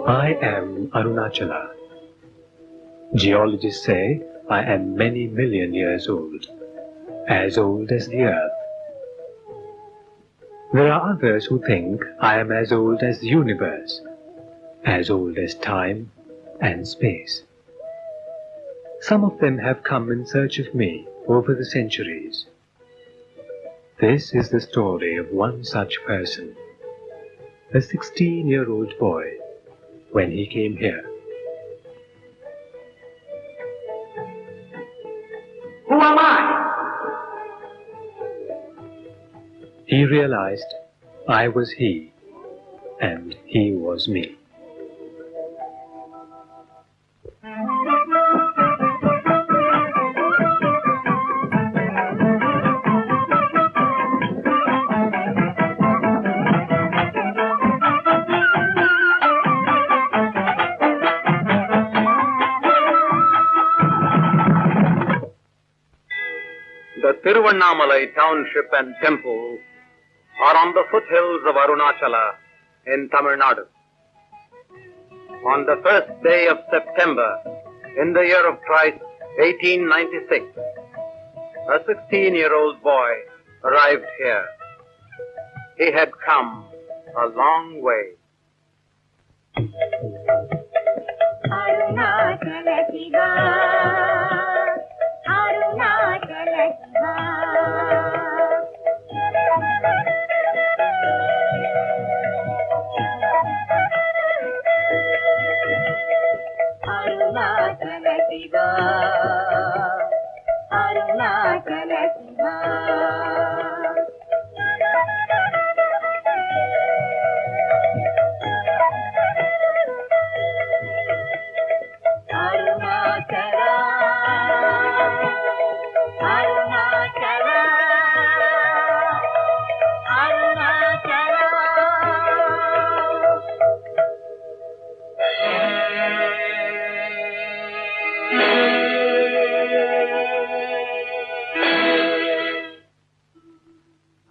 I am Arunachala. Geologists say I am many million years old as the earth. There are others who think I am as old as the universe, as old as time and space. Some of them have come in search of me over the centuries. This is the story of one such person, a 16-year-old boy, when he came here. Who am I? He realized I was he, and he was me. The Tiruvannamalai township and temple are on the foothills of Arunachala in Tamil Nadu. On the first day of September in the year of Christ 1896, a 16-year-old boy arrived here. He had come a long way. Arunachala Shiva, Arunachala Shiva. Arunachala Shiva, Arunachala Shiva. Arunachala, Arunachala, Arunachala.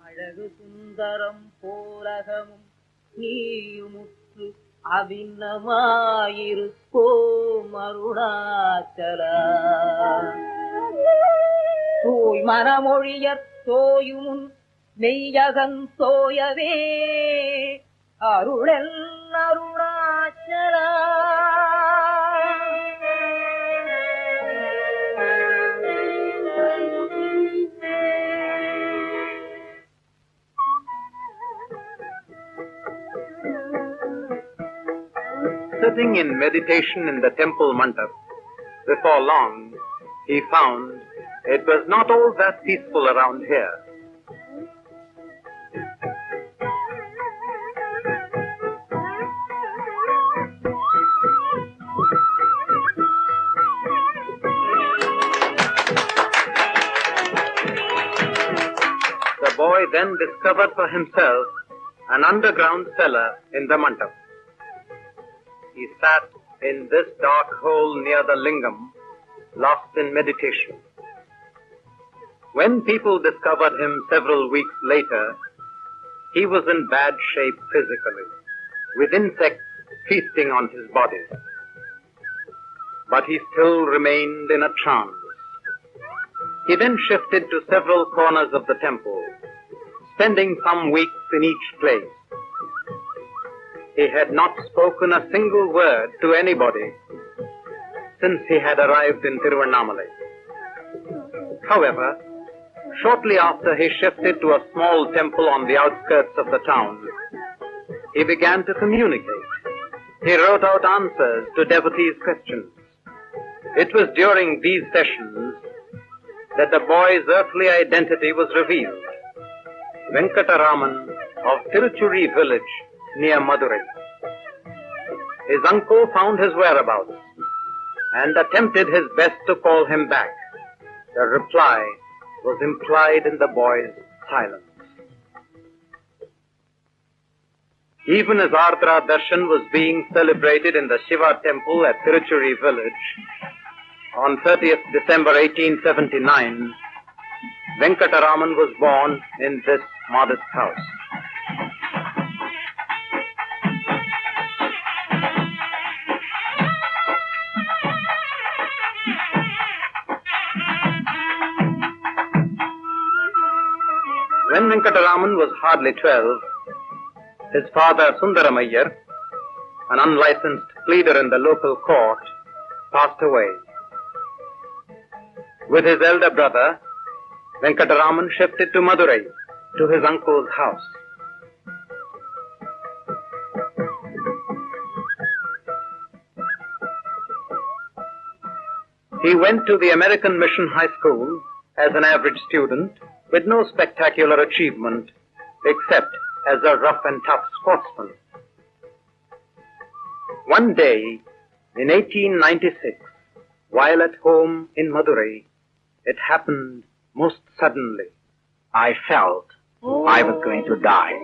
அழகு சுந்தரம் போலகமும் நீயுமுற்று அபிநமாயிருப்போம் அருணாச்சலா. தூய் மனமொழியற் தோயுமுன் மெய்யகன் தோயவே அருளென் Arunachala. Sitting in meditation in the temple mandap, before long, he found it was not all that peaceful around here. The boy then discovered for himself an underground cellar in the mandap. He sat in this dark hole near the lingam, lost in meditation. When people discovered him several weeks later, he was in bad shape physically, with insects feasting on his body. But he still remained in a trance. He then shifted to several corners of the temple, spending some weeks in each place. He had not spoken a single word to anybody since he had arrived in Tiruvannamalai. However, shortly after he shifted to a small temple on the outskirts of the town, he began to communicate. He wrote out answers to devotees' questions. It was during these sessions that the boy's earthly identity was revealed. Venkataraman of Tiruchuri village near Madurai. His uncle found his whereabouts and attempted his best to call him back. The reply was implied in the boy's silence. Even as Ardra Darshan was being celebrated in the Shiva temple at Tiruchuri village on 30th December 1879, Venkataraman was born in this modest house. Venkataraman was hardly 12, his father Sundaramayyar, an unlicensed pleader in the local court, passed away. With his elder brother, Venkataraman shifted to Madurai, to his uncle's house. He went to the American Mission High School as an average student with no spectacular achievement except as a rough and tough sportsman. One day in 1896, while at home in Madurai, it happened most suddenly. I felt I was going to die.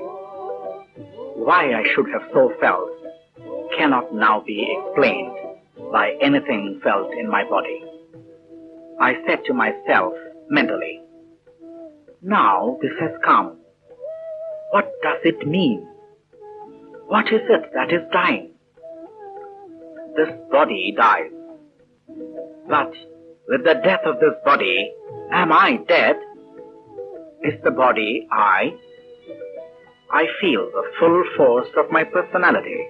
Why I should have so felt cannot now be explained by anything felt in my body. I said to myself mentally, now this has come. What does it mean? What is it that is dying? This body dies. But with the death of this body, am I dead? Is the body I? I feel the full force of my personality,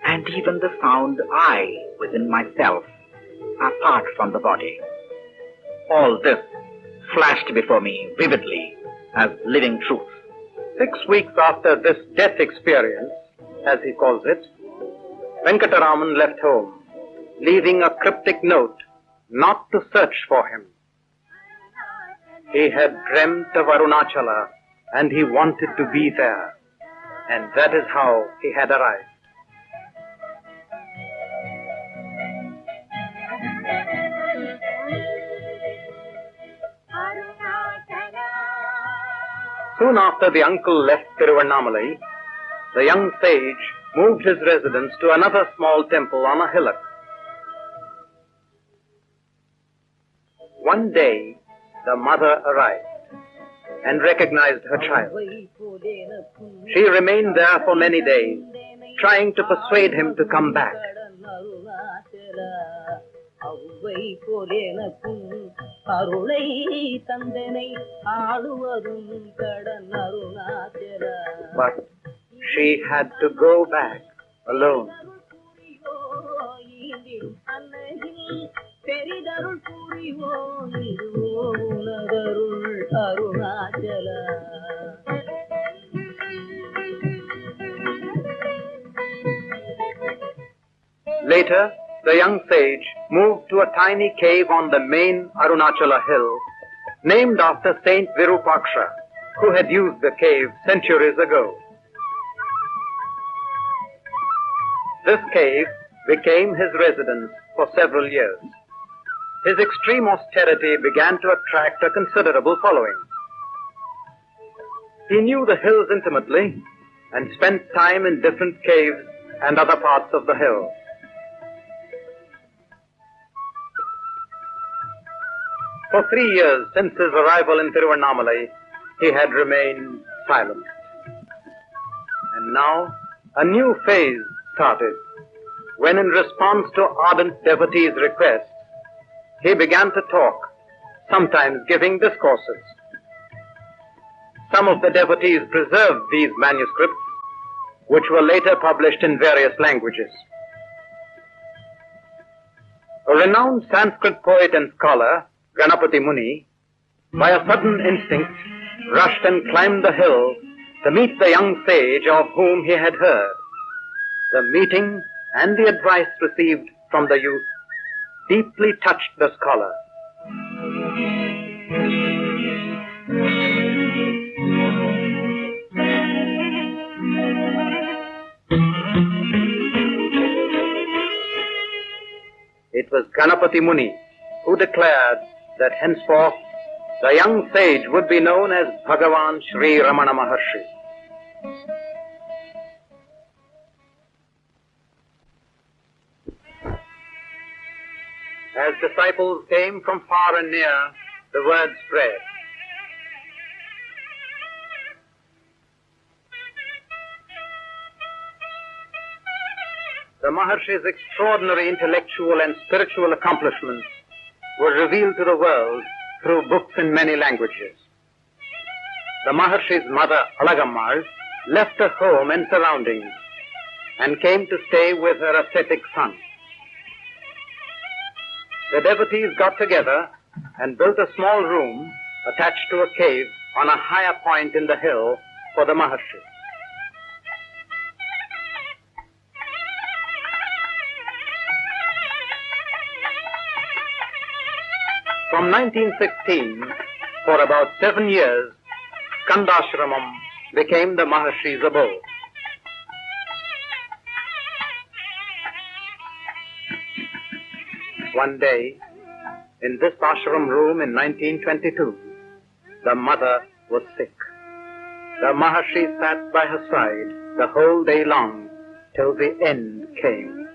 and even the sound I within myself, apart from the body. All this flashed before me vividly as living truth. 6 weeks after this death experience, as he calls it, Venkataraman left home, leaving a cryptic note not to search for him. He had dreamt of Arunachala and he wanted to be there, and that is how he had arrived. Soon after the uncle left Tiruvannamalai, the young sage moved his residence to another small temple on a hillock. One day, the mother arrived and recognized her child. She remained there for many days, trying to persuade him to come back. But she had to go back alone. Later, the young sage moved to a tiny cave on the main Arunachala hill, named after Saint Virupaksha, who had used the cave centuries ago. This cave became his residence for several years. His extreme austerity began to attract a considerable following. He knew the hills intimately and spent time in different caves and other parts of the hill. For 3 years since his arrival in Tiruvannamalai, he had remained silent. And now a new phase started, when in response to ardent devotees' requests, he began to talk, sometimes giving discourses. Some of the devotees preserved these manuscripts, which were later published in various languages. A renowned Sanskrit poet and scholar, Ganapati Muni, by a sudden instinct, rushed and climbed the hill to meet the young sage of whom he had heard. The meeting and the advice received from the youth deeply touched the scholar. It was Ganapati Muni who declared that henceforth the young sage would be known as Bhagavan Sri Ramana Maharshi. As disciples came from far and near, the word spread. The Maharshi's extraordinary intellectual and spiritual accomplishments were revealed to the world through books in many languages. the Maharshi's mother, Alagammal, left her home and surroundings and came to stay with her ascetic son. The devotees got together and built a small room attached to a cave on a higher point in the hill for the Maharshi. From 1916, for about 7 years, Skandashramam became the Maharshi's abode. One day, in this ashram room in 1922, the mother was sick. The Maharshi sat by her side the whole day long till the end came.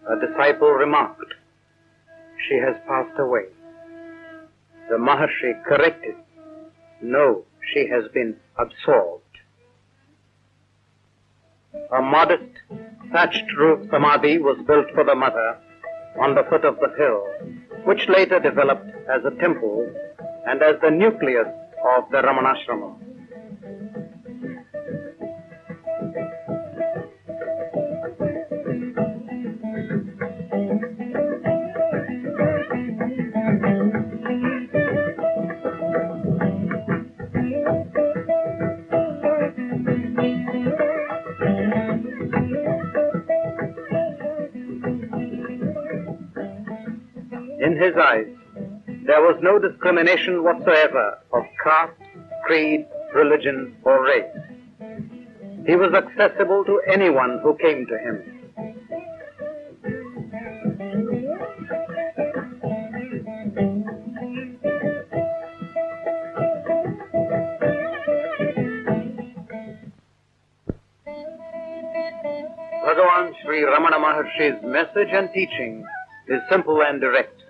A disciple remarked, "She has passed away." The Maharshi corrected, "No, she has been absorbed." A modest thatched roof samadhi was built for the mother on the foot of the hill, which later developed as a temple and as the nucleus of the Ramanashramam. In his eyes, there was no discrimination whatsoever of caste, creed, religion, or race. He was accessible to anyone who came to him. Bhagavan Sri Ramana Maharshi's message and teaching is simple and direct.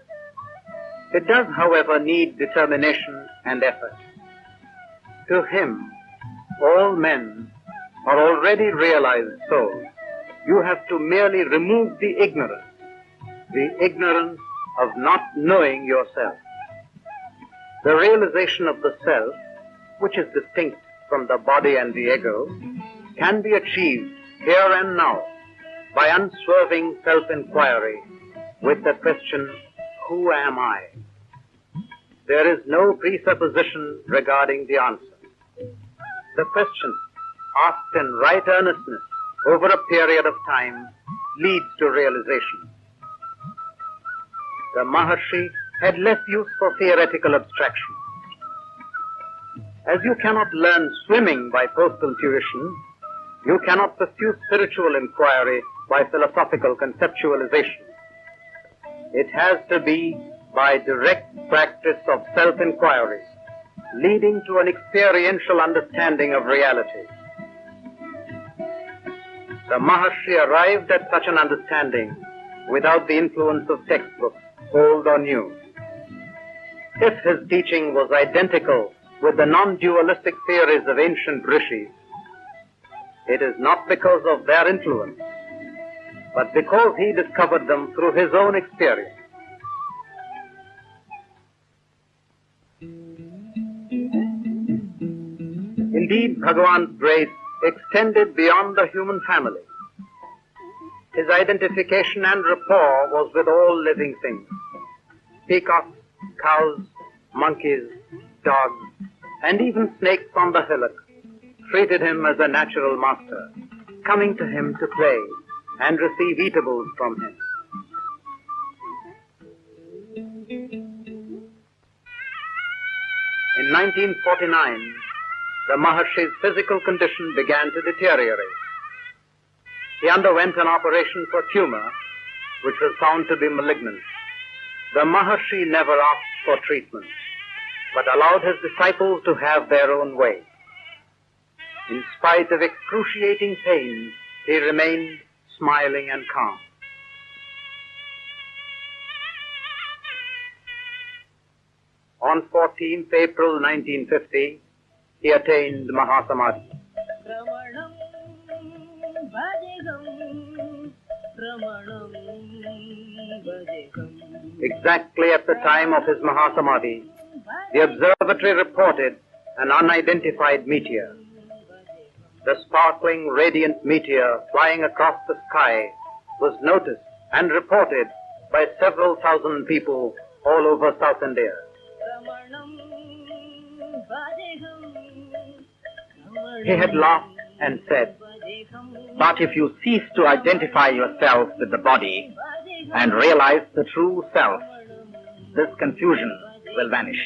It does, however, need determination and effort. To him, all men are already realized souls. You have to merely remove the ignorance of not knowing yourself. The realization of the self, which is distinct from the body and the ego, can be achieved here and now by unswerving self-inquiry with the question, "Who am I?" There is no presupposition regarding the answer. The question, asked in right earnestness over a period of time, leads to realization. The Maharshi had less use for theoretical abstraction. As you cannot learn swimming by postal tuition, you cannot pursue spiritual inquiry by philosophical conceptualization. It has to be by direct practice of self-inquiry, leading to an experiential understanding of reality. The Maharshi arrived at such an understanding without the influence of textbooks, old or new. If his teaching was identical with the non-dualistic theories of ancient rishis, it is not because of their influence, but because he discovered them through his own experience. Indeed, Bhagavan's grace extended beyond the human family. His identification and rapport was with all living things. Peacocks, cows, monkeys, dogs, and even snakes on the hillock treated him as a natural master, coming to him to play and receive eatables from him. In 1949, the Maharshi's physical condition began to deteriorate. He underwent an operation for tumor, which was found to be malignant. The Maharshi never asked for treatment, but allowed his disciples to have their own way. In spite of excruciating pain, he remained smiling and calm. On 14th April 1950, he attained Mahasamadhi. Ramanam Bhajegam, Ramanam Bhajegam. Exactly at the time of his Mahasamadhi, the observatory reported an unidentified meteor. The sparkling, radiant meteor flying across the sky was noticed and reported by several thousand people all over South India. He had laughed and said, But if you cease to identify yourself with the body and realize the true self, this confusion will vanish.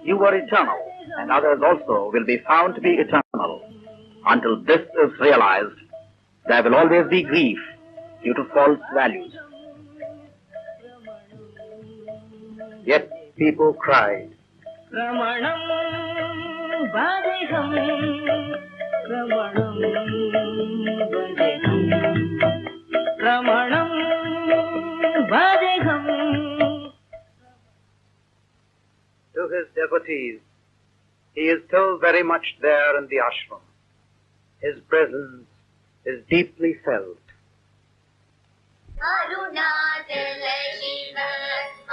You are eternal, and others also will be found to be eternal. Until this is realized, there will always be grief due to false values. Yet people cried, Ramanam Vadeham, Ramanam Vadeham, Ramanam Vadeham. to his devotees, he is still very much there in the ashram. His presence is deeply felt. Arunachala Shiva,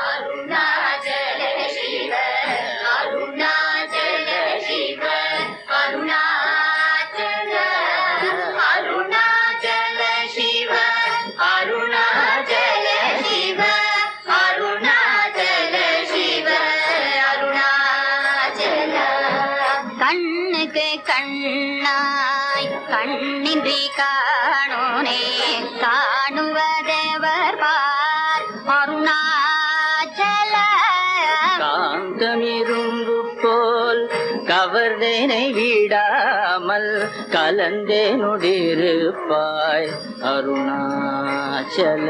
Arunachala Shiva, Arunachala Shiva, Arunachala, Arunachala Shiva, Arunachala Shiva, Arunachala Shiva, Arunachala. கண்ணுக்கு கண்ணாய் கண்ணின்றி காணோனே காணுவதேவர் பார் அருணாச்சல காந்தமிரும்பு போல் கவர்ந்தேனை விடாமல் கலந்தேனுடிருப்பாய் அருணாச்சல